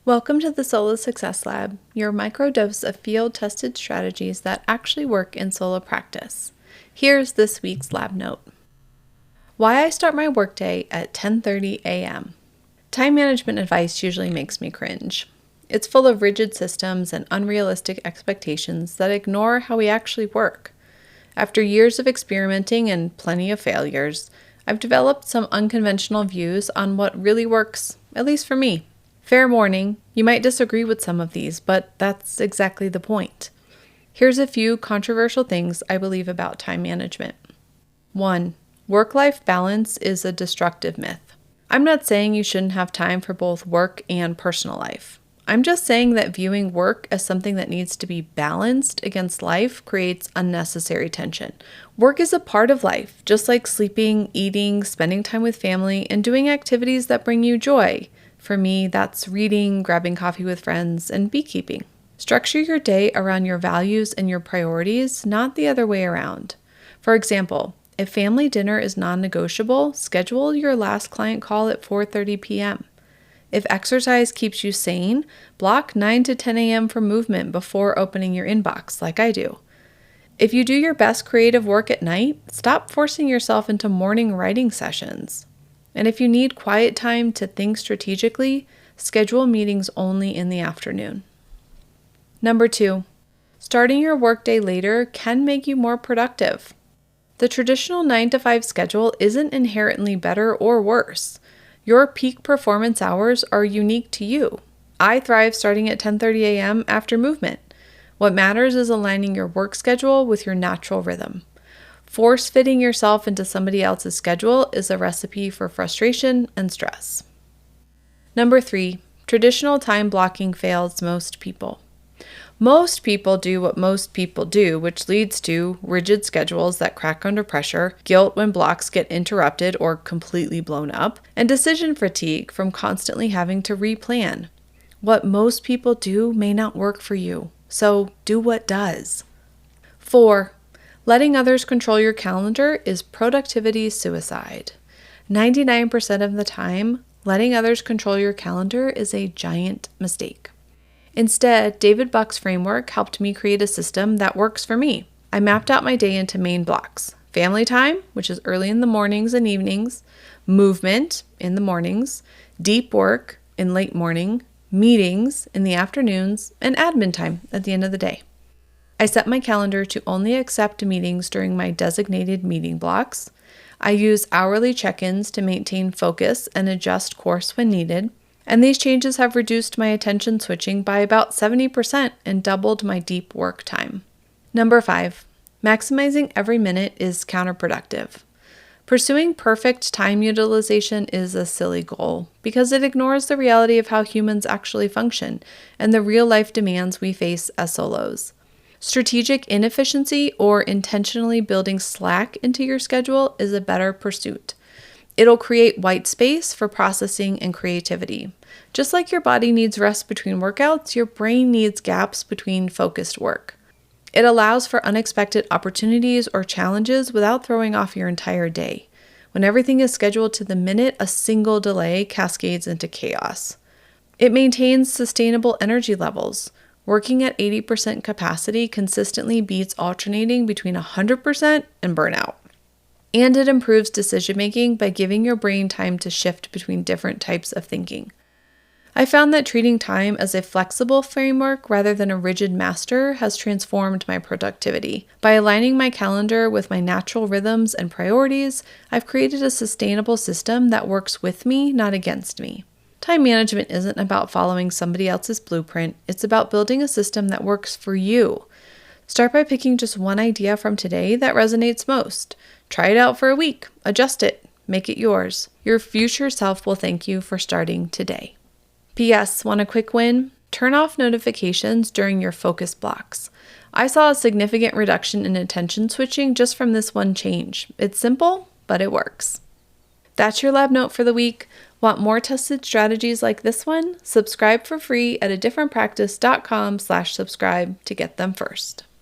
Welcome to the Solo Success Lab, your microdose of field-tested strategies that actually work in solo practice. Here's this week's lab note. Why I start my workday at 10:30 a.m. Time management advice usually makes me cringe. It's full of rigid systems and unrealistic expectations that ignore how we actually work. After years of experimenting and plenty of failures, I've developed some unconventional views on what really works, at least for me. Fair warning, you might disagree with some of these, but that's exactly the point. Here's a few controversial things I believe about time management. 1. Work-life balance is a destructive myth. I'm not saying you shouldn't have time for both work and personal life. I'm just saying that viewing work as something that needs to be balanced against life creates unnecessary tension. Work is a part of life, just like sleeping, eating, spending time with family, and doing activities that bring you joy. For me, that's reading, grabbing coffee with friends, and beekeeping. Structure your day around your values and your priorities, not the other way around. For example, if family dinner is non-negotiable, schedule your last client call at 4:30 p.m. If exercise keeps you sane, block 9 to 10 a.m. for movement before opening your inbox, like I do. If you do your best creative work at night, stop forcing yourself into morning writing sessions. And if you need quiet time to think strategically, schedule meetings only in the afternoon. Number 2, starting your workday later can make you more productive. The traditional 9-to-5 schedule isn't inherently better or worse. Your peak performance hours are unique to you. I thrive starting at 10:30 a.m. after movement. What matters is aligning your work schedule with your natural rhythm. Force-fitting yourself into somebody else's schedule is a recipe for frustration and stress. Number 3, traditional time blocking fails most people. Most people do what most people do, which leads to rigid schedules that crack under pressure, guilt when blocks get interrupted or completely blown up, and decision fatigue from constantly having to replan. What most people do may not work for you, so do what does. 4. Letting others control your calendar is productivity suicide. 99% of the time, letting others control your calendar is a giant mistake. Instead, David Buck's framework helped me create a system that works for me. I mapped out my day into main blocks: family time, which is early in the mornings and evenings, movement in the mornings, deep work in late morning, meetings in the afternoons, and admin time at the end of the day. I set my calendar to only accept meetings during my designated meeting blocks. I use hourly check-ins to maintain focus and adjust course when needed. And these changes have reduced my attention switching by about 70% and doubled my deep work time. Number 5, maximizing every minute is counterproductive. Pursuing perfect time utilization is a silly goal because it ignores the reality of how humans actually function and the real-life demands we face as solos. Strategic inefficiency or intentionally building slack into your schedule is a better pursuit. It'll create white space for processing and creativity. Just like your body needs rest between workouts, your brain needs gaps between focused work. It allows for unexpected opportunities or challenges without throwing off your entire day. When everything is scheduled to the minute, a single delay cascades into chaos. It maintains sustainable energy levels. Working at 80% capacity consistently beats alternating between 100% and burnout. And it improves decision-making by giving your brain time to shift between different types of thinking. I found that treating time as a flexible framework rather than a rigid master has transformed my productivity. By aligning my calendar with my natural rhythms and priorities, I've created a sustainable system that works with me, not against me. Time management isn't about following somebody else's blueprint. It's about building a system that works for you. Start by picking just one idea from today that resonates most. Try it out for a week, adjust it, make it yours. Your future self will thank you for starting today. P.S. Want a quick win? Turn off notifications during your focus blocks. I saw a significant reduction in attention switching just from this one change. It's simple, but it works. That's your lab note for the week. Want more tested strategies like this one? Subscribe for free at adifferentpractice.com/subscribe to get them first.